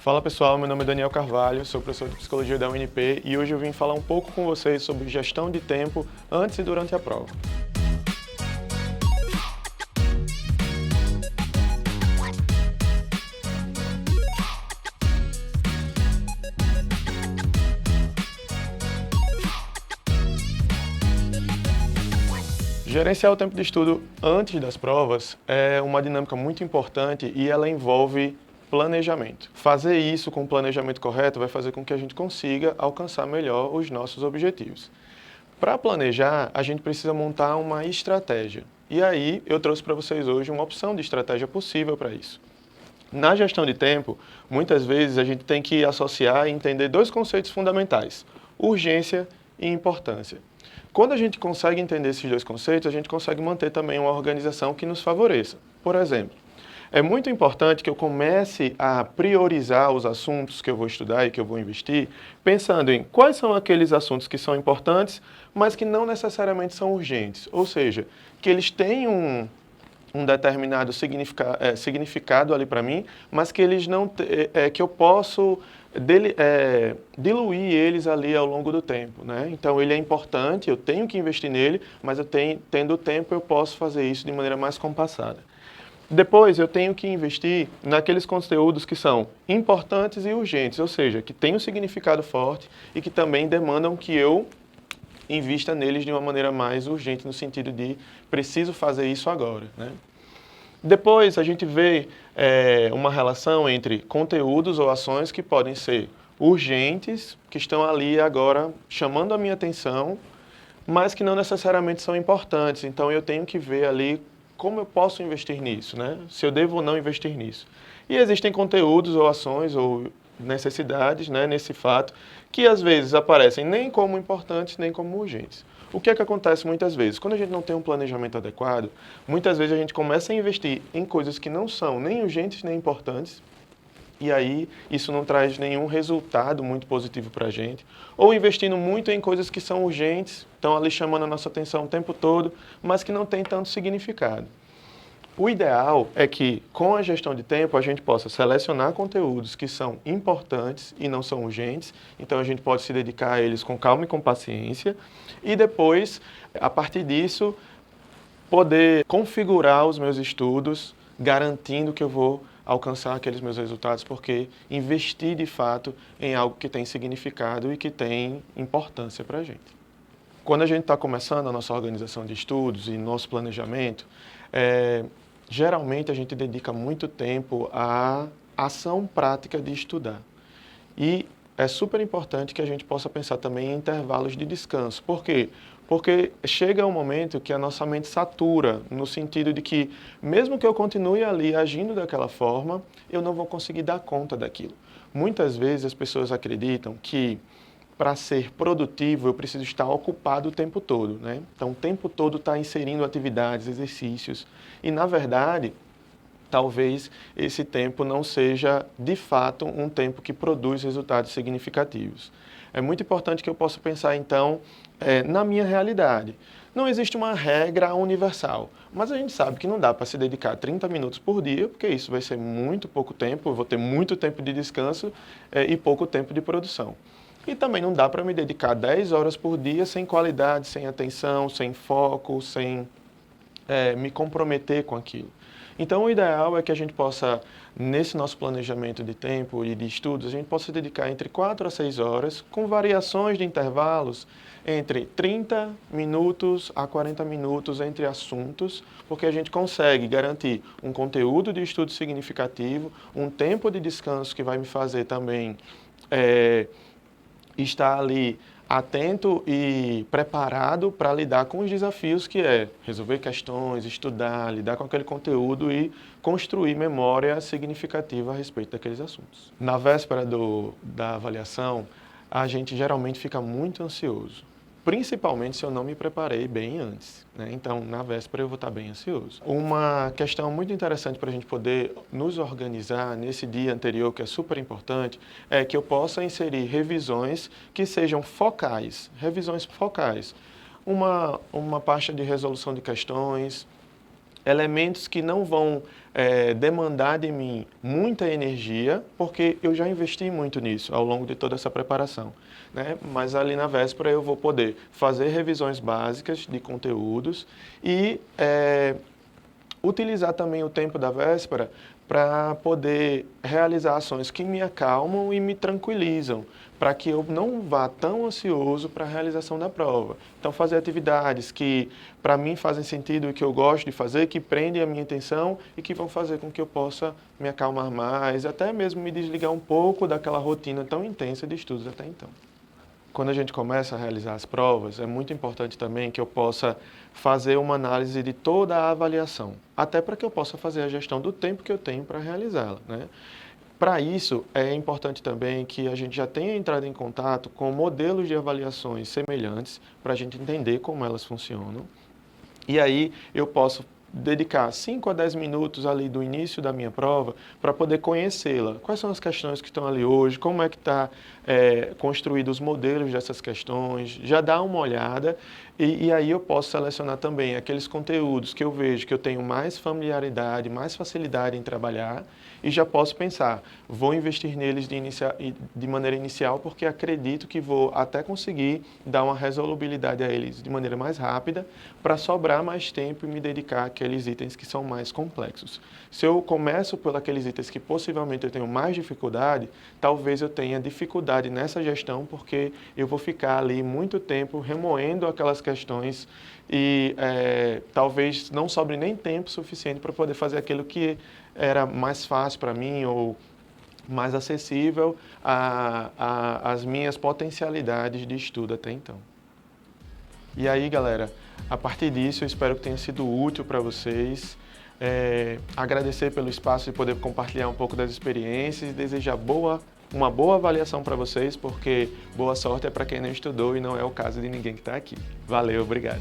Fala pessoal, meu nome é Daniel Carvalho, sou professor de Psicologia da UNP e hoje eu vim falar um pouco com vocês sobre gestão de tempo antes e durante a prova. Gerenciar o tempo de estudo antes das provas é uma dinâmica muito importante e ela envolve planejamento. Fazer isso com o planejamento correto vai fazer com que a gente consiga alcançar melhor os nossos objetivos. Para planejar, a gente precisa montar uma estratégia. E aí, eu trouxe para vocês hoje uma opção de estratégia possível para isso. Na gestão de tempo, muitas vezes a gente tem que associar e entender dois conceitos fundamentais: urgência e importância. Quando a gente consegue entender esses dois conceitos, a gente consegue manter também uma organização que nos favoreça. Por exemplo, é muito importante que eu comece a priorizar os assuntos que eu vou estudar e que eu vou investir, pensando em quais são aqueles assuntos que são importantes, mas que não necessariamente são urgentes. Ou seja, que eles têm um determinado significado ali para mim, mas que eles não que eu posso diluir eles ali ao longo do tempo, né? Então ele é importante, eu tenho que investir nele, mas tendo tempo eu posso fazer isso de maneira mais compassada. Depois eu tenho que investir naqueles conteúdos que são importantes e urgentes, ou seja, que têm um significado forte e que também demandam que eu invista neles de uma maneira mais urgente, no sentido de preciso fazer isso agora, né? Depois a gente vê uma relação entre conteúdos ou ações que podem ser urgentes, que estão ali agora chamando a minha atenção, mas que não necessariamente são importantes. Então eu tenho que ver ali como eu posso investir nisso, né? Se eu devo ou não investir nisso. E existem conteúdos ou ações ou necessidades, né, nesse fato, que às vezes aparecem nem como importantes nem como urgentes. O que é que acontece muitas vezes? Quando a gente não tem um planejamento adequado, muitas vezes a gente começa a investir em coisas que não são nem urgentes nem importantes, e aí isso não traz nenhum resultado muito positivo para a gente. Ou investindo muito em coisas que são urgentes, estão ali chamando a nossa atenção o tempo todo, mas que não tem tanto significado. O ideal é que, com a gestão de tempo, a gente possa selecionar conteúdos que são importantes e não são urgentes, então a gente pode se dedicar a eles com calma e com paciência, e depois, a partir disso, poder configurar os meus estudos, garantindo que eu vou alcançar aqueles meus resultados, porque investir de fato em algo que tem significado e que tem importância para a gente. Quando a gente está começando a nossa organização de estudos e nosso planejamento, geralmente a gente dedica muito tempo à ação prática de estudar. E é super importante que a gente possa pensar também em intervalos de descanso. Por quê? Porque chega um momento que a nossa mente satura, no sentido de que, mesmo que eu continue ali agindo daquela forma, eu não vou conseguir dar conta daquilo. Muitas vezes as pessoas acreditam que, para ser produtivo, eu preciso estar ocupado o tempo todo, né? Então, o tempo todo está inserindo atividades, exercícios. E, na verdade, talvez esse tempo não seja, de fato, um tempo que produz resultados significativos. É muito importante que eu possa pensar, então, na minha realidade. Não existe uma regra universal, mas a gente sabe que não dá para se dedicar 30 minutos por dia, porque isso vai ser muito pouco tempo, eu vou ter muito tempo de descanso e pouco tempo de produção. E também não dá para me dedicar 10 horas por dia sem qualidade, sem atenção, sem foco, sem me comprometer com aquilo. Então, o ideal é que a gente possa, nesse nosso planejamento de tempo e de estudos, a gente possa se dedicar entre 4 a 6 horas, com variações de intervalos entre 30 minutos a 40 minutos entre assuntos, porque a gente consegue garantir um conteúdo de estudo significativo, um tempo de descanso que vai me fazer também estar ali atento e preparado para lidar com os desafios que é resolver questões, estudar, lidar com aquele conteúdo e construir memória significativa a respeito daqueles assuntos. Na véspera da avaliação, a gente geralmente fica muito ansioso, principalmente se eu não me preparei bem antes, né? Então, na véspera eu vou estar bem ansioso. Uma questão muito interessante para a gente poder nos organizar nesse dia anterior, que é super importante, é que eu possa inserir revisões que sejam focais, revisões focais. Uma pasta de resolução de questões, elementos que não vão demandar de mim muita energia, porque eu já investi muito nisso ao longo de toda essa preparação, né? Mas ali na véspera eu vou poder fazer revisões básicas de conteúdos e utilizar também o tempo da véspera para poder realizar ações que me acalmam e me tranquilizam, para que eu não vá tão ansioso para a realização da prova. Então, fazer atividades que para mim fazem sentido e que eu gosto de fazer, que prendem a minha atenção e que vão fazer com que eu possa me acalmar mais, até mesmo me desligar um pouco daquela rotina tão intensa de estudos até então. Quando a gente começa a realizar as provas, é muito importante também que eu possa fazer uma análise de toda a avaliação, até para que eu possa fazer a gestão do tempo que eu tenho para realizá-la, né? Para isso, é importante também que a gente já tenha entrado em contato com modelos de avaliações semelhantes, para a gente entender como elas funcionam. E aí eu posso dedicar 5 a 10 minutos ali do início da minha prova para poder conhecê-la. Quais são as questões que estão ali hoje, como é que está construído os modelos dessas questões, já dá uma olhada e aí eu posso selecionar também aqueles conteúdos que eu vejo que eu tenho mais familiaridade, mais facilidade em trabalhar e já posso pensar, vou investir neles de maneira inicial porque acredito que vou até conseguir dar uma resolubilidade a eles de maneira mais rápida para sobrar mais tempo e me dedicar àqueles itens que são mais complexos. Se eu começo por aqueles itens que possivelmente eu tenho mais dificuldade, talvez eu tenha dificuldade nessa gestão porque eu vou ficar ali muito tempo remoendo aquelas questões e talvez não sobre nem tempo suficiente para poder fazer aquilo que era mais fácil para mim ou mais acessível às minhas potencialidades de estudo até então. E aí, galera, a partir disso, eu espero que tenha sido útil para vocês. Agradecer pelo espaço de poder compartilhar um pouco das experiências e desejar uma boa avaliação para vocês, porque boa sorte é para quem não estudou e não é o caso de ninguém que está aqui. Valeu, obrigado.